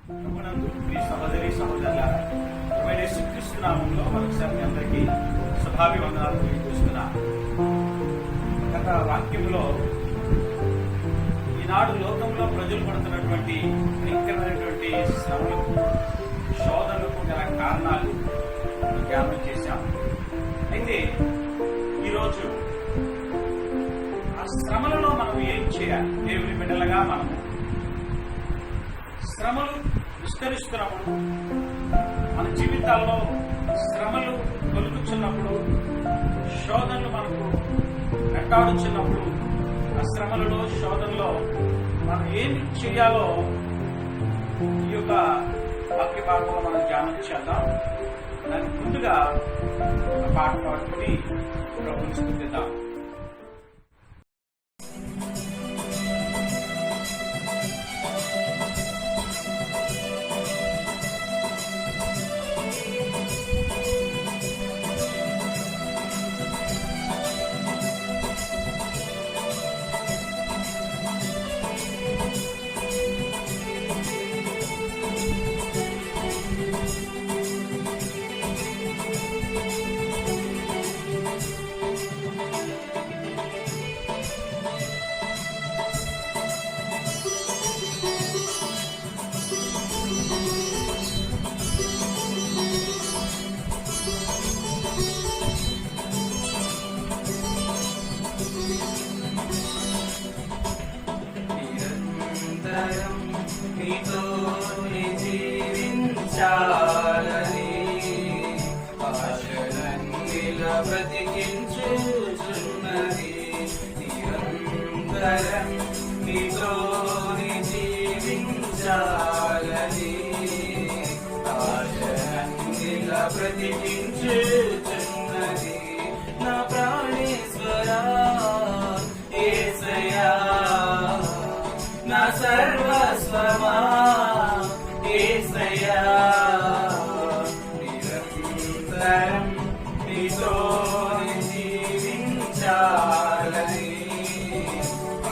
ప్రభునందు మీ సహోదరి సహోదరులారా, యేసుక్రీస్తు నామంలో మరొకసారి మీ అందరికీ శుభాభివందనాలు తెలియజేస్తున్నా. గత వాక్యంలో ఈనాడు లోకంలో ప్రజలు పడుతున్నటువంటి భయంకరమైనటువంటి శ్రమలకు, శోధనలకు గల కారణాలు జ్ఞాపకం చేశాం. అయితే ఈరోజు ఆ శ్రమలలో మనం ఏం చేయాలి? దేవుని బిడ్డలుగా మనము శ్రమలు విస్తరిస్తున్నప్పుడు, మన జీవితాల్లో శ్రమలు కలుగుతున్నప్పుడు, శోధనలు మనకు వెంటాడుచున్నప్పుడు, ఆ శ్రమలలో శోధనలో మనం ఏమి చేయాలో ఈ యొక్క వాక్య భాగంలో మనం ధ్యానం చేద్దాం. దానికి ముందుగా ఒక పాట పాడుకుని ప్రభుని స్తుతిద్దాం. నీతోనే జీవించాలని ఆశలన్నిలా బ్రతికించుచున్నది. నిరంతరం నీతోనే జీవించాలని ఆశలన్నిలా బ్రతికించుచున్నది. నా ప్రాణేశ్వరా యేసయ్యా, నా సర్వస్వమా యేసయ్యా, నిరంతరం నీతోనే జీవించాలని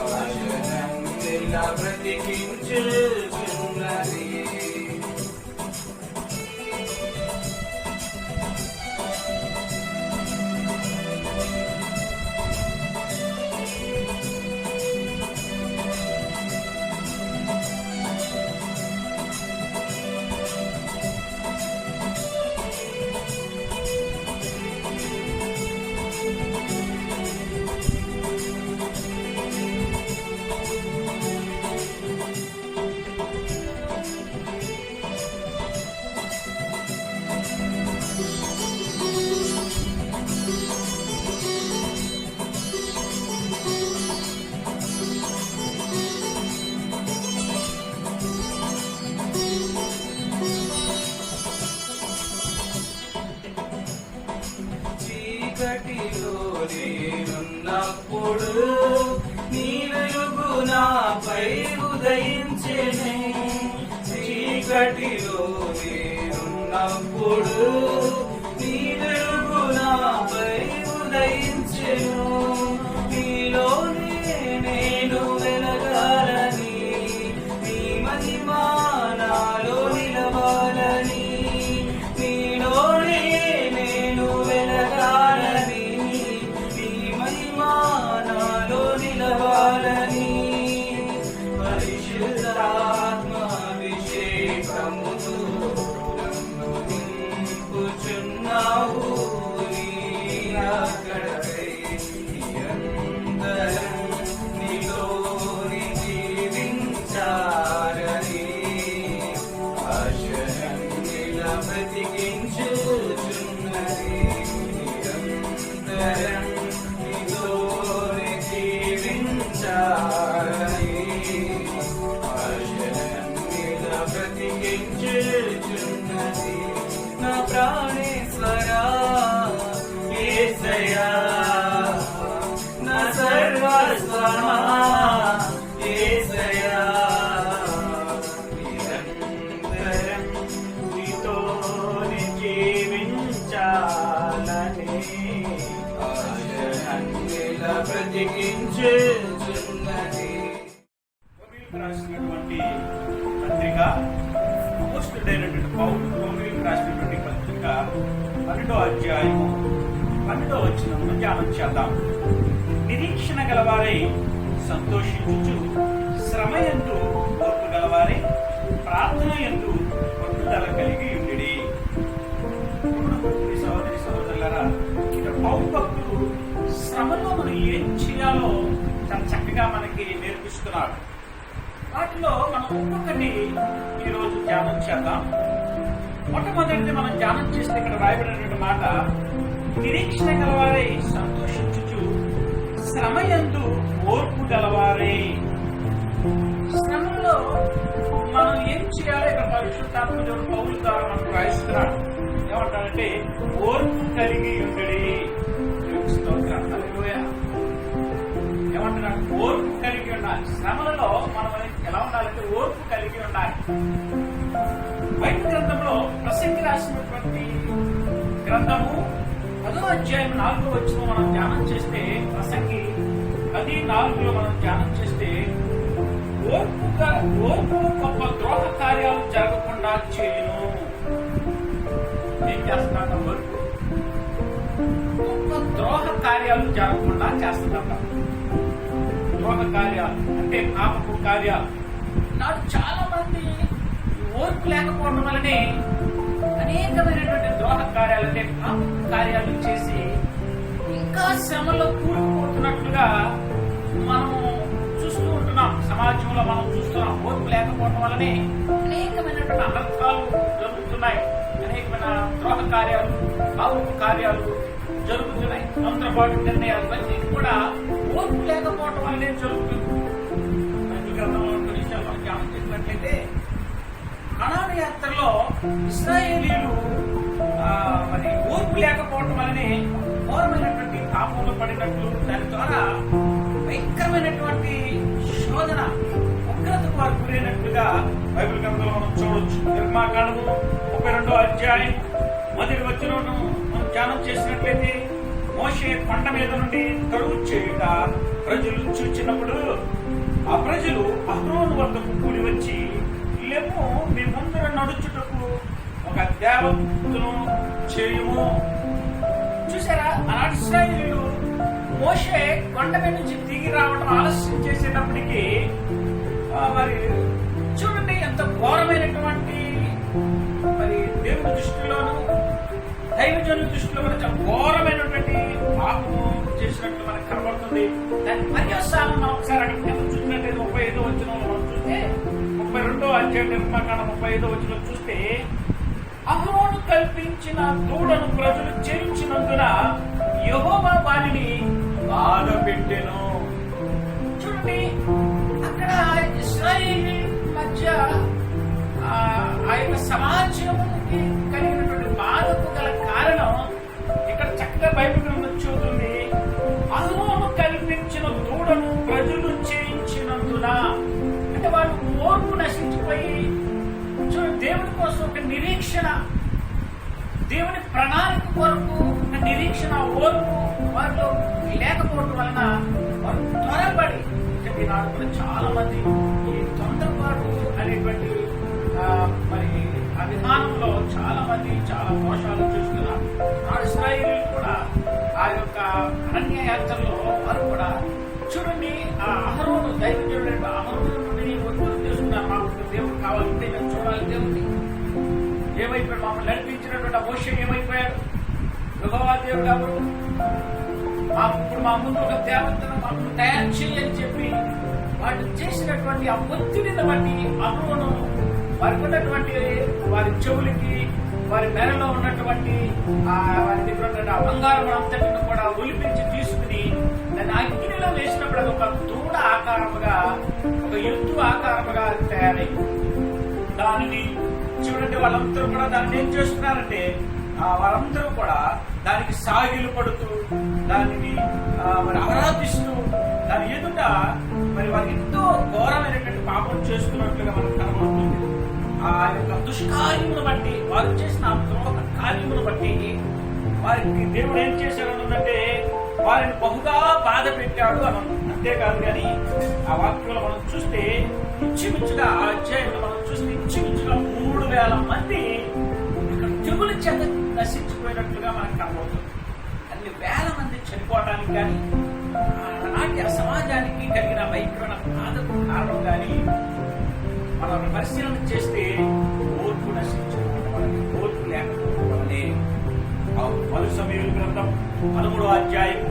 ఆశలన్నిలా బ్రతికించుచున్నది. చీకటిలో నేనున్నప్పుడు నీ వెలుగు నాపై ఉదయించెను. చీకటిలో నేనున్నప్పుడు నీ వెలుగు నాపై ఉదయించెను. నీలోనే నేను వెలగాలని, నీ మహిమ నాలో నిలవాలని, నీలోనే నేను వెలగాలని, నీ మహిమ నాలో నిలవాలని పరిశుద్ధాత్మాభిషేకముతో నన్ను నింపుచున్నావు. నీ రాకడకై నిరంతరం నీలోనే జీవించాలని ఆశలన్నిలా బ్రతికించుచున్నది. నిరంతరం నీతోనే జీవించాలని ఆశలన్నిలా బ్రతికించుచున్నది. నా ప్రాణేశ్వరా యేసయ్యా, నా సర్వస్వమా యేసయ్యా, నిరంతరం నీతోనే జీవించాలని ఆశలన్నిలా బ్రతికించుచున్నది. రాసినటువంటి పత్రిక అపోస్తుడైనటువంటి పౌలు రోమీయులకు రాసినటువంటి పత్రిక 12వ అధ్యాయము 12వ వచనమును ధ్యానం చేద్దాం. నిరీక్షణ గలవారై సంతోషించుచు, శ్రమయందు ఓర్పు గలవారై ప్రార్థన యందు పట్టుదల కలిగి ఉండిడి. సహోదరి సహోదరులారా, ఇక్కడ పౌలు భక్తుడు శ్రమలో మనం ఏం చేయాలో చాలా చక్కగా మనకి నేర్పిస్తున్నాడు. వాటిలో మనం ఒక్కొక్కటి ఈరోజు ధ్యానం చేద్దాం. మొట్టమొదటిది మనం ధ్యానం చేస్తే ఇక్కడ రాయబడినటువంటి మాట, నిరీక్షణ గలవారై సంతోషించుచు, శ్రమయందు ఓర్పు గలవారై. శ్రమలో మనం ఏం చేయాలి? ఇక్కడ పరిశుద్ధాత్మ దేవుడు పౌలు ద్వారా మనకు రాయిస్తున్నాడు. ఏమంటారంటే ఓర్పు కలిగి ఉండడి. ఏమంటున్నాడు? ఓర్పు కలిగి ఉండాలి. శ్రమలలో మనం ఎలా ఉండాలంటే ఓర్పు కలిగి ఉండాలి. బైబిల్ గ్రంథంలో ప్రసంగి రాసినటువంటి గ్రంథము 10వ అధ్యాయం 4వ వచనం మనం ధ్యానం చేస్తే, ప్రసంగి 10:4లో మనం ధ్యానం చేస్తే, ఓర్పు గొప్ప ద్రోహ కార్యాలు జరగకుండా చేయును. ఏం చేస్తున్నట? ఓర్పు గొప్ప ద్రోహ కార్యాలు జరగకుండా చేస్తున్నట. ద్రోహ కార్యాలు అంటే పాపపు కార్యాలు. నాకు చాలా మంది ఓర్పు లేకపోవడం వల్లనే అనేకమైనటువంటి ద్రోహ కార్యాలు అంటే పాపపు కార్యాలు చేసి ఇంకా శ్రమలో కూరుకుపోతున్నట్లుగా మనము చూస్తూ ఉంటున్నాం. సమాజంలో మనం చూస్తున్నాం. ఓర్పు లేకపోవడం వల్లనే అనేకమైనటువంటి అనర్థాలు జరుగుతున్నాయి. అనేకమైన ద్రోహ కార్యాలు, పాపపు కార్యాలు జరుగుతున్నాయి. తొందరపాటు నిర్ణయాలు ఇవన్నీ కూడా ఓర్పు లేకపోవడం వల్లనే జరుగుతుంది. మనం ధ్యానం చేసినట్లయితే, కనాను యాత్రలో ఇశ్రాయేలీయులు మరి ఓర్పు లేకపోవడం వల్లనే ఘోరమైనటువంటి పాపంలో పడినట్లు, దాని ద్వారా భయంకరమైనటువంటి శోధన, ఉగ్రతకు వారు గురైనట్లుగా బైబిల్ గ్రంథంలో మనం చూడవచ్చు. నిర్మాకాండము 32వ అధ్యాయం 1వ వచనం మనం ధ్యానం చేసినట్లయితే, మోషే కొండ మీద నుండి కరువు చేయుట ప్రజలు చూచినప్పుడు ఆ ప్రజలు అహరోను వద్దకు కూడి వచ్చి, లేము మీ ముందర నడుచుటకు ఒక దేవతను చేయుము. చూసారా, ఆనాటి ఇశ్రాయేలీయులు మోషే కొండ మీద నుంచి దిగి రావడం ఆలస్యం చేసేటప్పటికి మరి చూడండి ఎంత ఘోరమైనటువంటి, మరి దేవుని దృష్టిలోను దైవజనుల దృష్టిలో కూడా చాలా ఘోరమైనటువంటి పాపం చేసినట్లు మనకు కనబడుతుంది. దాని పర్యవసానం మనం ఒకసారి అక్కడ చూసినట్లయితే 35వ వచనంలో మనం చూస్తే, 32వ అధ్యాయం నిర్మాకాండం 35వ వచనం చూస్తే, అహరోను కల్పించిన దూడను ప్రజలు చెరించినందున యెహోవా వారిని బాధ పెట్టెను. చూడండి, అక్కడ ఇశ్రాయేలు మధ్య ఆ యొక్క సమాజంకి కలిగినటువంటి బాధకు గల కారణం ఇక్కడ చక్కగా బైబిల్ గ్రంథం చూస్తుంది. అహరోను కల్పించిన దూడను ప్రజలు చేయించినందున, అంటే వాళ్ళు ఓర్పు నశించిపోయి, చూడండి, దేవుని కోసం ఒక నిరీక్షణ, దేవుని ప్రణాళిక కొరకు ఒక నిరీక్షణ, ఓర్పు వారిలో లేకపోవడం వలన వారు త్వరపడి, ఈనాడు కూడా చాలా మంది ఈ తొందరపాటు అనేటువంటి మరి ఆ విధానంలో చాలా మంది చాలా మోసాలు చేస్తున్నారు. ఆ ఇశ్రాయేలీయులు కూడా ఆ యొక్క అరణ్య యాత్రలో వారు కూడా చూడండి, ఆ అహరోను దైవజనుడు అహరోను నుండి ఒత్తిడి చేసుకున్నారు. మాకు దేవుడు కావాలంటే మేము చూడాలి. దేవుడిని ఏమైపోయాడు? మమ్మల్ని నడిపించినటువంటి మోషే ఏమైపోయాడు? యెహోవా దేవుడు ఎవరు? ఇప్పుడు మా ముందు ఒక దేవతను మాకు తయారు చేయని చెప్పి వాళ్ళు చేసినటువంటి ఆ ఒత్తిడిని బట్టి అహరోను వారికి ఉన్నటువంటి వారి చెవులకి, వారి మెడలో ఉన్నటువంటి వారి దగ్గర ఆ బంగారం అంతటిని కూడా ఒలిపించి తీసుకుని దాన్ని అగ్నిలో వేసినప్పుడు అది ఒక దూడ ఆకారముగా, ఒక ఎత్తు ఆకారముగా తయారైంది. దానిని చూడండి, వాళ్ళందరూ కూడా దాన్ని ఏం చేస్తున్నారంటే, వాళ్ళందరూ కూడా దానికి సాగిలు పడుతూ, దానిని మరి ఆరాధిస్తూ, దాని ఎదుట మరి వారు ఎంతో ఘోరమైనటువంటి పాపం చేస్తున్నట్లుగా మనకు కనబడుతుంది. ఆ యొక్క దుష్కార్యమును బట్టి, వారు చేసిన ద్రోహ కార్యమును బట్టి వారికి దేవుడు ఏం చేశాడు అంటే, వారిని బహుగా బాధ పెట్టాడు అని. అంతేకాదు కానీ ఆ వాక్యంలో మనం చూస్తే, ఇంచుమించుగా ఆ అధ్యాయంలో మనం చూస్తే ఇంచుమించుగా 3,000 మంది ఇక్కడ తెగులు చేత నశించిపోయినట్లుగా మనకు కనబడుతుంది. అన్ని వేల మంది చనిపోవడానికి కానీ ఆనాటి ఆ సమాజానికి కలిగిన భయంకరమైన బాధకు కారణం కానీ మనం పరిశీలన చేస్తే ఓర్పు నశించుకోవడం, ఓర్పు లేకపోవడం అనే 1 సమూయేలు గ్రంథం 13వ అధ్యాయం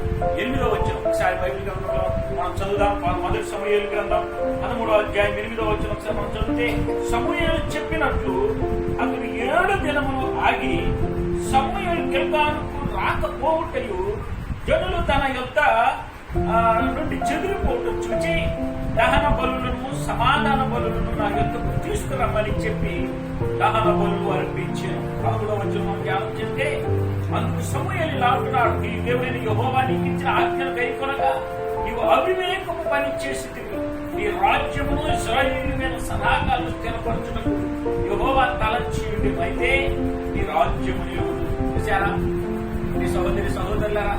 8వ వచనం. ఒకసారి బైబిల్ గ్రంథంలో మనం చదువుదాం. 1 సమూయేలు గ్రంథం 13వ అధ్యాయం 8వ వచనం ఒకసారి మనం చదివితే, సమూయేలు చెప్పినట్లు అతడు 7 దినములు ఆగి సమూయేలు గిల్గాలుకు రాకపోవుటయు జనులు తన యొద్ద నుండి చెదిరిపోవటం చూచి దహన బలులను సమాధాన బలులను నా యొద్దకు తీసుకురమ్మని చెప్పి దహన బలులు అర్పించాను. 11వ వచనం మనం ధ్యానం చేస్తే, అందుకు సమూయేలు లాగుతున్నాడు, నీ దేవుడైన యెహోవా నీకు ఇచ్చిన ఆజ్ఞను గైకొనగా నీవు అవివేకము పని చేసితివి. నీ రాజ్యమును ఇశ్రాయేలు మీద సదాకాలం స్థిరపరచుటకు యెహోవా తలంచి అయితే నీ రాజ్యము చూసారా? నీ సహోదరి సహోదరులారా,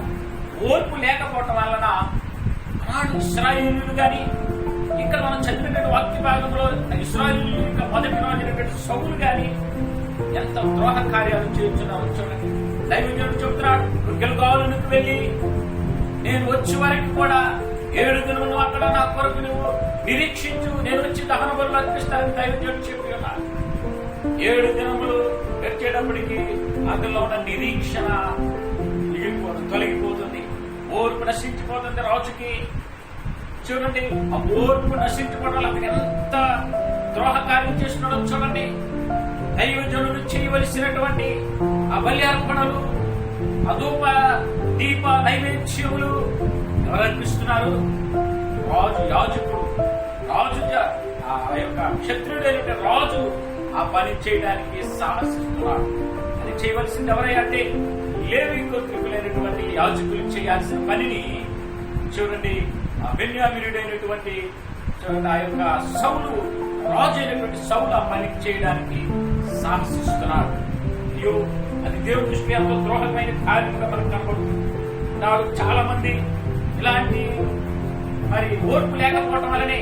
ఓర్పు లేకపోవటం వలన ఆనాడు ఇశ్రాయేలీయులు గాని, ఇక్కడ మనం చదివినటువంటి వాక్య భాగంలో ఇశ్రాయేలీయుల యొక్క మొదటి రాజైనటువంటి సౌలు గాని ఎంత ద్రోహ కార్యాలు చేస్తున్నామో చూడండి. దైవజనుడు చెబుతున్నాడు, గిల్గాలుకు వెళ్ళి నేను వచ్చే వరకు కూడా 7 దినములు అక్కడ నా కొరకు నువ్వు నిరీక్షించు, నేను వచ్చి దహన బలులు అర్పిస్తానని దైవజనుడు చెప్పి ఉన్నాడు. 7 దినములు గడిచేటప్పటికి అందులో ఉన్న నిరీక్షణ తొలగిపోతుంది, ఓర్పు నశించిపోతుంది రాజుకి. చూడండి, ఆ ఓర్పు నశించిపోవడం అక్కడ ఎంత ద్రోహ కార్యం చేస్తున్నాడో చూడండి. దైవజనుడు చేయవలసినటువంటి ఆ బలి అర్పణలు, అధూప దీప నైవేద్యములు ఎవరు అర్పిస్తున్నారు? రాజు, యాజకుడు. రాజు ఆ యొక్క క్షత్రుడైన రాజు ఆ పని చేయడానికి సాహసిస్తున్నాడు. అది చేయవలసింది ఎవరైతే లేవి గోత్రికులైనటువంటి యాజకులు చేయాల్సిన పనిని చూడండి, ఆ బెన్యామీనుడైనటువంటి చూడండి ఆ యొక్క సౌలు, రాజు అయినటువంటి సౌలు ఆ పని చేయడానికి సాహసిస్తున్నాడు. అయ్యో, అది దేవుడి దృష్టి ఎంతో ద్రోహమైన కార్యంగా మనకు కనబడుతుంది. నాడు చాలా మంది ఇలాంటి మరి ఓర్పు లేకపోవటం వలనే,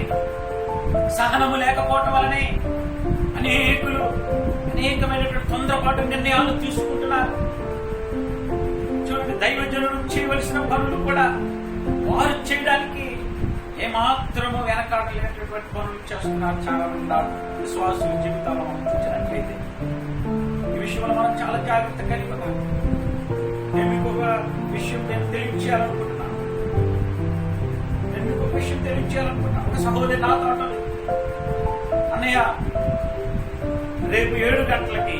సహనము లేకపోవటం వలనే అనేకమైనటువంటి తొందరపాటు నిర్ణయాలు తీసుకుంటున్నారు. చూడండి, దైవజనుడు చేయవలసిన పనులు కూడా వారు చేయడానికి ఏమాత్రము వెనకాడలేనటువంటి పనులు చేస్తున్నారు చాలా మంది విశ్వాసుల జీవితాల్లో మనం చూసినట్లయితే. ఈ విషయంలో మనం చాలా జాగ్రత్త కలిగి ఉన్నాం. నేను మీకు ఒక విషయం తెలియచేయాలనుకుంటున్నాను. ఒక సహోదరి నాతో అంటారు, అన్నయ్య రేపు 7 గంటలకి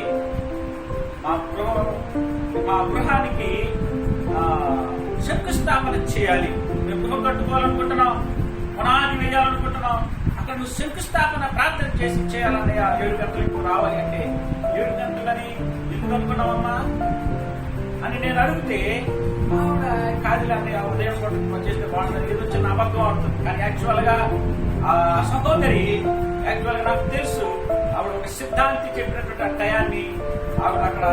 మా గృహానికి శంకుస్థాపన చేయాలి. మేము గృహం కట్టుకోవాలనుకుంటున్నాం, పునాది వేయాలనుకుంటున్నాం. అక్కడ నువ్వు శంకుస్థాపన ప్రార్థన చేయాలన్నయ్య, 7 గంటలకు రావాలి అంటే 7 గంటలని ఎందుకు అనుకున్నావమ్మా అని నేను అడిగితే, కాదులండి ఉదయం కూడా చేస్తే బాగుంటుంది, ఏదో చిన్న అబద్ధం అవుతుంది. కానీ యాక్చువల్ గా ఆ సహోదరి నాకు తెలుసు, ఆవిడ ఒక సిద్ధాంతి చెప్పినటువంటి ఆ టయాన్ని ఆవిడ అక్కడ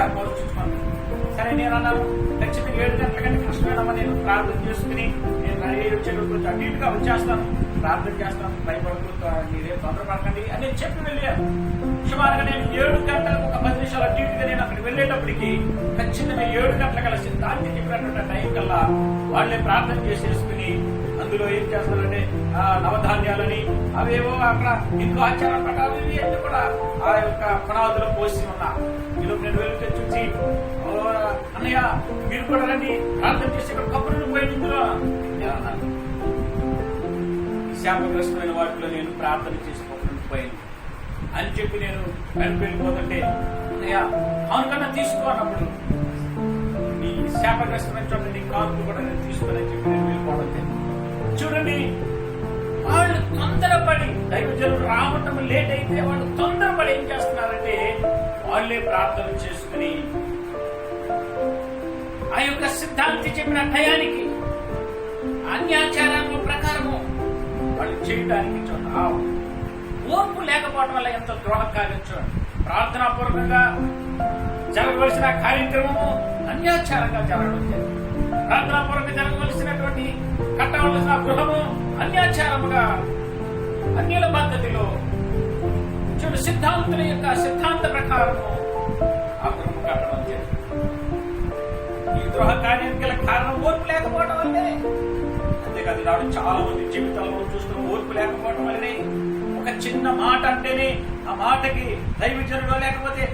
ఏర్పరుచుకుంది. సరే నేను అన్నాను, ఖచ్చితంగా 7 గంటల కంటే కష్టమేనమ్మా, నేను ప్రార్థన చేసుకుని నేను వచ్చేటప్పుడు కొంచెం అటు ఇటుగా వచ్చేస్తాను, ప్రార్థన చేస్తాను, భయపడుతూ మీరే తొందరపడకండి అని నేను చెప్పి వెళ్ళాను. సుమారుగా నేను 7 గంటలకు ఒక 10 నిమిషాలు అటు ఇటుగా నేను అక్కడికి వెళ్ళేటప్పటికి ఖచ్చితంగా 7 గంటల కల్లా సిద్ధాంతి చెప్పినటువంటి టైం కల్లా వాళ్ళే ప్రార్థన చేసేసుకుని అందులో ఏం చేస్తారంటే నవధాన్యాలని అవేవో అక్కడ ఇంకో ఆచారం ప్రకారం అన్ని కూడా ఆ యొక్క పునాదులు పోసి ఉన్నా. ఇలా నేను వెళ్తే చూసి, అన్నయ్య మీరు కూడా రండి ప్రార్థన చేసి ఇక్కడ కప్పులు పోయి ఇందులో శాపగ్రస్తమైన వాటిలో నేను ప్రార్థన చేసి కప్పులు పోయాను అని చెప్పి నేను వెళ్ళిపోతుంటే, అన్నయ్య అవునుకన్నా తీసుకోనప్పుడు ఈ శాపగ్రస్తమైన చోట నీ కానుకలు కూడా నేను తీసుకోనని చెప్పి నేను వెళ్ళిపోవడం. చూడండి, వాళ్ళు తొందరపడి దైవజనులు రావటం లేట్ అయితే వాళ్ళు తొందరపడి ఏం చేస్తున్నారంటే వాళ్ళే ప్రార్థన చేసుకుని ఆ యొక్క సిద్ధాంతి చెప్పిన టయానికి అన్యాచారాల ప్రకారము వాళ్ళు చేయడానికి ఓర్పు లేకపోవడం వల్ల ఎంత ద్రోహ కార్యం చూడండి. ప్రార్థనాపూర్వకంగా జరగవలసిన కార్యక్రమము అన్యాచారంగా జరగడం, ప్రార్థనాపూర్వకంగా జరగవలసినటువంటి కట్టవలసిన గృహము అన్యాచారముగా అన్యుల పద్ధతిలో చూడు, సిద్ధాంతుల యొక్క సిద్ధాంత ప్రకారము ఆ గృహం కట్టడం జరిగింది. ఈ గృహ కార్యానికి గల కారణం ఓర్పు లేకపోవడం వల్లే. అంతేకాదు, నాడు చాలా మంది జీవితాల్లో చూస్తున్న ఓర్పు లేకపోవడం వల్లనే ఒక చిన్న మాట అంటేనే ఆ మాటకి దైవజనుడు లేకపోతే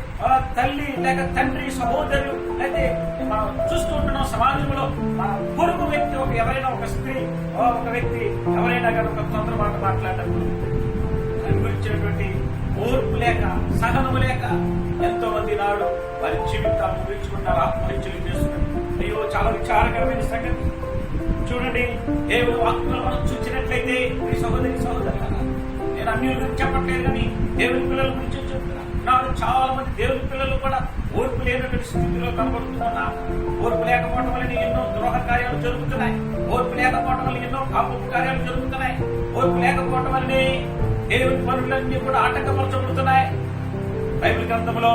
తల్లి లేక తండ్రి సహోదరులు అయితే మనం చూస్తూ ఉంటున్నాం సమాజంలో మన పొరుగు వ్యక్తి ఎవరైనా ఒక స్త్రీ ఒక వ్యక్తి ఎవరైనా కానీ ఒక తొందర మాట మాట్లాడినప్పుడు దాని గురించినటువంటి ఓర్పు లేక సహనము లేక ఎంతో మంది నాడు వారి జీవితాలను ముగించుకుంటారు, ఆత్మహత్యలు చేస్తున్నారు. అయ్యో, చాలా విచారకరమైన సంగతి. చూడండి, దేవుడు వాక్యంలో మనం చూసినట్లయితే మీ సహోదరి సహోదరు, నేను అన్యుల గురించి చెప్పట్లేదు కానీ దేవుని పిల్లల గురించి చెప్తున్నా. నాడు చాలా మంది దేవుని పిల్లలు కూడా ఓర్పు లేనటువంటి స్థితిలో కనబడుతున్నారు. ఓర్పు లేకపోవడం వల్ల ఎన్నో ద్రోహ కార్యాలు జరుగుతున్నాయి. ఓర్పు లేకపోవడం వల్ల ఎన్నో పాపపు కార్యాలు జరుగుతున్నాయి. ఓర్పు లేకపోవడం వల్లనే దేవుని పనులన్నీ కూడా ఆటంకపరచబడుతున్నాయి. బైబిల్ గ్రంథంలో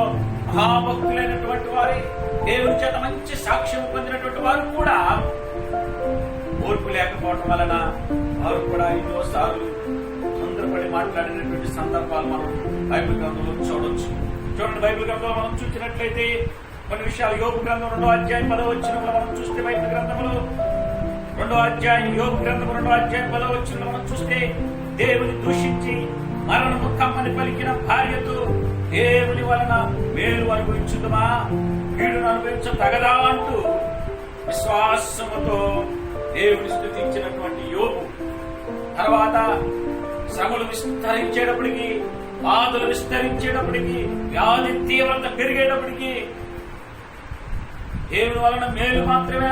మహాభక్తులైనటువంటి వారి దేవుని చేత మంచి సాక్ష్యం పొందినటువంటి వారు కూడా ఓర్పు లేకపోవడం వలన వారు కూడా ఎన్నోసార్లు తొందరపడి మాట్లాడినటువంటి సందర్భాలు మనం బైబిల్ గ్రంథంలో చూడొచ్చు. చూడండి, బైబిల్ గ్రంథంలో మనం చూసినట్లయితే కొన్ని విషయాలు యోబు గ్రంథం 2వ అధ్యాయం 10వ వచనంలో మనం చూస్తే, బైబిల్ గ్రంథంలో 2వ అధ్యాయం యోబు గ్రంథం 2వ అధ్యాయం 10వ వచనంలో మనం చూస్తే, దేవుని దూషించి మరణము కమ్మని పలికిన భార్యతో దేవుని వలన మేలు అనుభవించుదమా, కీడును అనుభవించదగదా అంటూ విశ్వాసముతో దేవుని స్తుతించినటువంటి యోబు. తర్వాత శ్రమలు విస్తరించేటప్పటికి, బాధలు విస్తరించేటప్పటికి, వ్యాధి తీవ్రత పెరిగేటప్పటికి దేవుని వలన మేలు మాత్రమే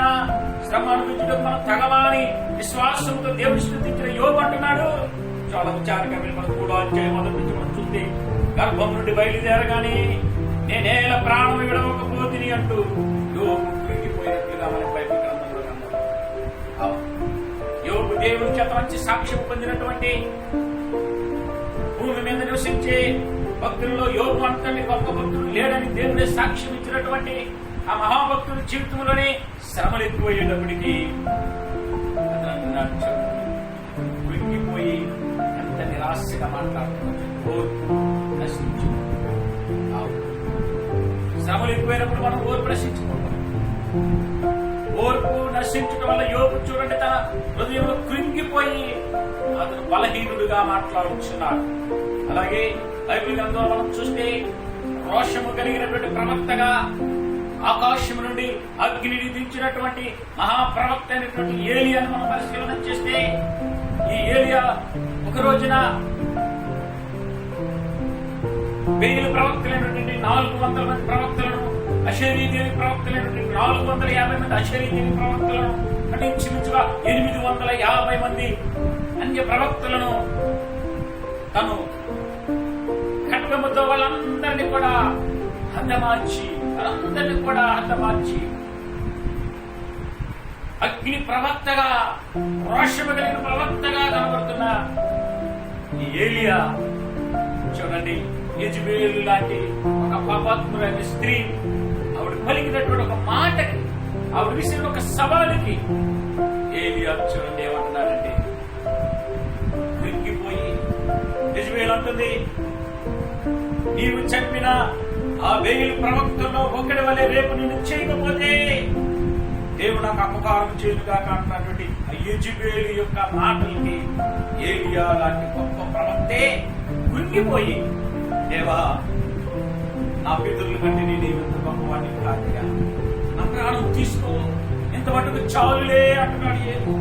శ్రమ అనుభవించడం మనం తగవా అని విశ్వాసంతో దేవుని స్తుతించిన యోబు అంటున్నాడు. చాలా విచారకరమైన మన 3వ అధ్యాయం మొదటి నుంచి మనం చూస్తే, గర్భం నుండి బయలుదేరగానే నేనేల ప్రాణం విడవకపోతిని అంటూ యోబు కృంగిపోయినట్లుగా మన బైబిల్ గ్రంథంలో కనబడుతుంది. యోబు దేవుని చేత మంచి సాక్ష్యం పొందినటువంటి, భూమి మీద నివసించే భక్తుల్లో యోబు అంతటి గొప్ప భక్తుడు లేడని దేవుడే సాక్ష్యం ఇచ్చినటువంటి ఆ మహాభక్తుడి జీవితంలోనే శ్రమలు ఎక్కువయ్యేటప్పటికీ కృంగిపోయి ఎంత నిరాశగా మాట్లాడుతున్నారు. ఓర్పు నశించు. శ్రమలు ఎక్కువైనప్పుడు మనం ఓర్పు నశించుకుంటాం. ఓర్పు నశించడం వల్ల యోబు చూడండి, తన హృదయంలో కృంగిపోయి అతను బలహీనుడుగా మాట్లాడుతున్నాడు. అలాగే బైబిల్ గ్రంథంలో మనం చూస్తే, రోషము కలిగినటువంటి ప్రవక్తగా ఆకాశం నుండి అగ్నిని దించినటువంటి మహాప్రవక్త అయినటువంటి ఏలియాను మనం పరిశీలన చేస్తే, ఈ ఏలియా ఒక రోజున 1000 ప్రవక్తలైనటువంటి 400 మంది ప్రవక్తలను, అషేరీదేవి ప్రవక్తలైనటువంటి 450 మంది అషేరీదేవి ప్రవక్తలను, అంటే ఇంచుమించుగా 850 మంది అన్య ప్రవక్తలను తను ఖడ్గముతో వాళ్ళందరినీ కూడా హతమార్చి అగ్ని ప్రవక్తగా, రోషము కలిగిన ప్రవక్తగా కనబడుతున్న ఈ ఏలియా చూడండి, యెజబెలు లాంటి ఒక పాపాత్మురైన స్త్రీ ఆవిడ పలికినటువంటి ఒక మాటకి, ఆవిడ విసిరిన ఒక సవాలుకి ఏలియా చూడండి ఏమంటున్నారంటే, కృంగిపోయి యెజబెలు అంటుంది, నీవు చెప్పిన ఆ 1000 ప్రవక్తల్లో ఒకటి వలె రేపు నిన్ను చేయకపోతే దేవుడు నాకు అపకారం చేయనుగా అంటున్నటువంటి యెజబెలు యొక్క మాటలకి ఏలియా లాంటి గొప్ప ప్రవక్తే కృంగిపోయి, దేవా, నా పితరుల కంటే నేను ఎంత గొప్పవాడిని కాదుగా, నా ప్రాణం తీసుకో, ఇంత మటుకు చాలులే అంటున్నాడు. ఏది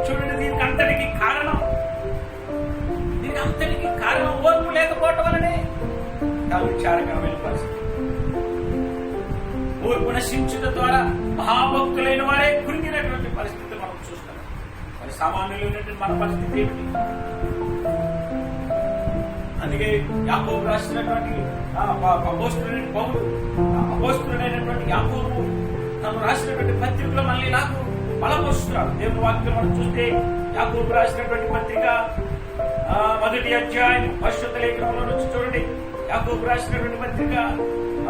చూడండి, దీనికి అంతటికి కారణం ఓర్పు లేకపోవటం వలనే. చాలా విచారకరమైన పరిస్థితి. ఓర్పు నశించుట ద్వారా మహాభక్తులైన వారే కృంగినటువంటి పరిస్థితి మనం చూస్తాం. మరి సామాన్యులైనటువంటి మన పరిస్థితి ఏమిటి? అందుకే యాకోబు రాసినటువంటి అపోస్తుడైనటువంటి యాకోబు తను రాసినటువంటి పత్రికలో మళ్ళీ నాకు బలపరుస్తున్నాడు. దేవుని వాక్యం మనం చూస్తే, యాకోబు రాసినటువంటి పత్రిక 1వ అధ్యాయం పరిశుద్ధ లేఖనంలో నుంచి చూడండి. యాకోబు రాసినటువంటి పత్రిక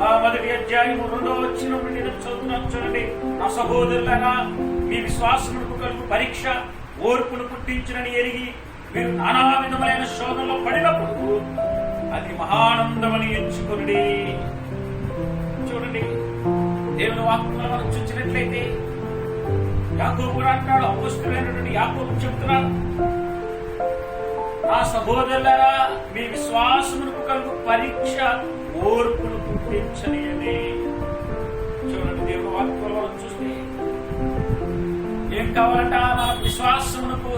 1వ అధ్యాయం 2వ వచనం నుండి చదువుతున్నాను చూడండి. నా సహోదరులారా, మీ విశ్వాసమునకు కలుగు పరీక్ష ఓర్పును పుట్టించునని ఎరిగి మీరు నానా విధములైన శోధనలో పడినప్పుడు అది మహానందమని ఎంచుకునుడి. చూడండి, దేవుని వాక్యంలో మనం చూసినట్లయితే యాకోబు కూడా అంటాడు, అపోస్తలుడైనటువంటి యాకోబు చెప్తున్నాడు, నా సహోదరులారా మీ విశ్వాసమునకు కలుగు పరీక్ష ఓర్పును పుట్టించనియని. చూడండి, దేవుని వాక్యంలో మనం చూస్తే ఏం కావాలంట? మన విశ్వాసమునకు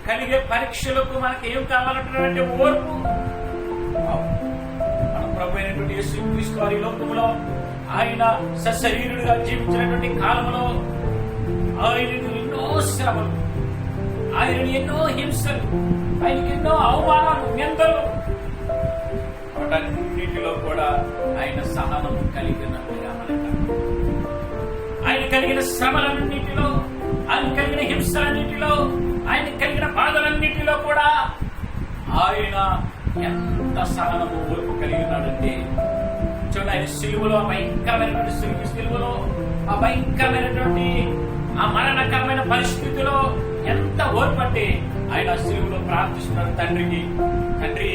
కలిగే పరీక్షలకు మనకి ఏం కావాలంటే ఓర్పు. మన ప్రభు అయినటువంటి యేసుక్రీస్తు వారి లోకములో ఆయన సశరీరుడిగా జీవించినటువంటి కాలంలో ఆయనకు ఎన్నో శ్రమలు, ఆయనను ఎన్నో హింసలు, ఆయనకి ఎన్నో అవమానాలు, నిందలు, వాటన్నిటిలో కూడా ఆయన సహనం కలిగినట్టుగా మనకు ఆయన కలిగిన శ్రమలన్నింటిలో, ఆయన కలిగిన హింసలన్నింటిలో, ఆయన కలిగిన బాధలన్నింటిలో కూడా ఆయన ఎంత సహనము ఓర్పు కలిగి ఉన్నాడంటే చూడండి, ఆయన సిలువలో భయంకరమైనటువంటి సిలువలో ఆ భయంకరమైనటువంటి ఆ మరణకరమైన పరిస్థితిలో ఎంత ఓర్పు అంటే ఆయన సిలువలో ప్రార్థిస్తున్నాడు తండ్రికి, తండ్రి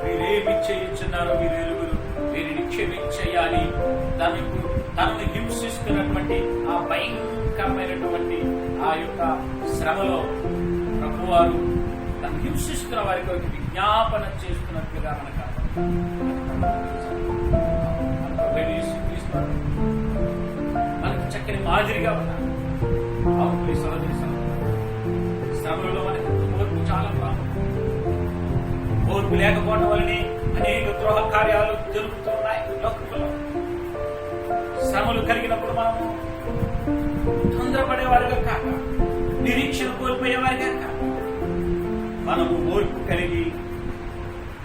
వీరేమి చేయించున్నారు, వీరెరుగురు వీరిని క్షమించేయాలి. తనను హింసిస్తున్నటువంటి ఆ భయంకరమైనటువంటి ఆ యొక్క శ్రమలో ప్రభువారు తను హింసిస్తున్న వారికి ఒక విజ్ఞాపన చేస్తున్నట్లుగా మనకు మనకు చక్కని మాదిరిగా ఉన్నారు. శ్రమలలో మనకి ఓర్పు చాలా ప్రాముఖ్యం. ఓర్పు లేకపోవడం వల్లనే అనేక ద్రోహ కార్యాలు జరుగుతున్నాయి లోకంలో. శ్రమలు కలిగినప్పుడు మనము తొందరపడేవారుగా కాక, నిరీక్షణ కోల్పోయేవారిగా కాక, మనము ఓర్పు కలిగి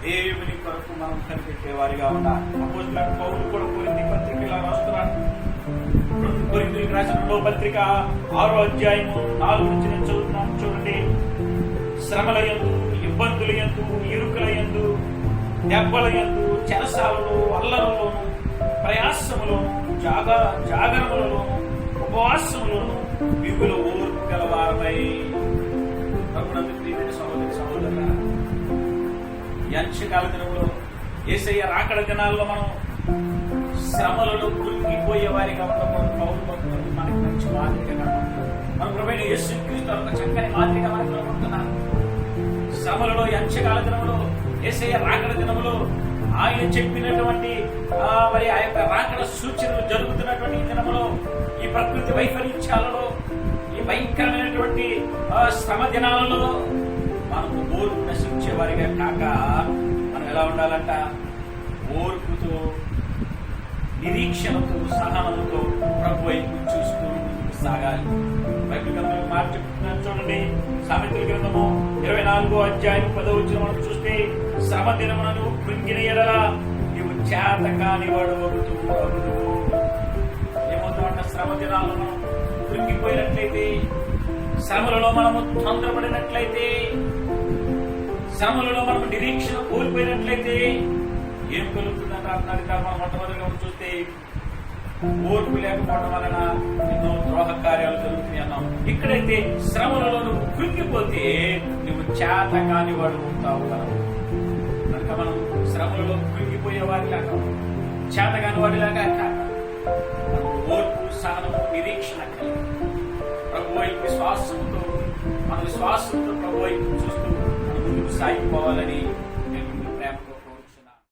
దేవుని కొరకు మనం కనిపెట్టేవారిగా ఉండాలి. అపోస్తలుడైన పౌలు కూడా కొరింథీ పత్రిక ఇలా రాస్తున్నాడు. కొరింథీయులకు రాసిన పత్రిక 6వ అధ్యాయము 4 నుంచి నేను చదువుతున్నాను. చూడండి, శ్రమల యందు, ఇబ్బందుల యందు, ఇరుకుల యందు, దెబ్బల యందు, చెరసాలలో, అల్లరలోను, ప్రయాసములోను, జాగరములలోను, ఉపవాసములోను మిగుల ఓర్పు గలవారమై ప్రభునందు ప్రియమైన సహోదరి సహోదరులారా, ఈ అంత్యకాల దినంలో యేసయ్య రాకడ దినాల్లో మనం శ్రమలలో కృంగిపోయే వారిగా ఉండకూడదు. పౌలు భక్తులు మనకి మంచి మాదిరిగా మన ప్రభువైన యేసుక్రీస్తు ఒక చక్కని మాదిరిగా మనకు ఉంటున్నారు. శ్రమలలో ఈ అంత్యకాల దినంలో యేసయ్య రాకడ దినంలో ఆయన చెప్పినటువంటి మరి ఆ యొక్క రాకడ సూచనలు జరుగుతున్నటువంటి ఈ దినంలో, ఈ ప్రకృతి వైపరీత్యాలలో, ఈ భయంకరమైనటువంటి శ్రమ దినాలలో మనము ఓర్పు నశించే వారిగా కాక మనం ఎలా ఉండాలంట? ఓర్పుతో, నిరీక్షణతో, సహనంతో ప్రభు వైపు చూస్తూ సాగాలి. బైబిల్ గ్రంథంలో మాట చెప్తున్నాను చూడండి. సామెతల గ్రంథము 24వ అధ్యాయం 10వ వచనం మనం చూస్తే, శ్రమ దినమునను కృంగిన ఎడల నీవు చేత కాని వాడు ఏమవుతామంట? శ్రమ దినాల్లో మనం కృంగిపోయినట్లయితే, శ్రమలలో మనము తొందరపడినట్లయితే, శ్రమలలో మనము నిరీక్షణ కోల్పోయినట్లయితే ఏం కలుగుతుందంటే అన్నాడు. మనం మొట్టమొదటిగా చూస్తే ఓర్పు లేకపోవడం వలన ఎన్నో ద్రోహ కార్యాలు జరుగుతున్నాయి అన్నాం. ఇక్కడైతే శ్రమలలో నువ్వు కృంగిపోతే నువ్వు చేత కాని వాడు ఉంటావు కనుక మనం శ్రమలలో కృంగిపోయే వారిలాగా, చేత కాని వాడిలాగా కాక ఓర్పు, సహనము, నిరీక్షణ కలిగి ప్రభు వైపు విశ్వాసంతో, మన విశ్వాసంతో ప్రభు వైపు చూస్తూ మనం ముందుకు సాగిపోవాలని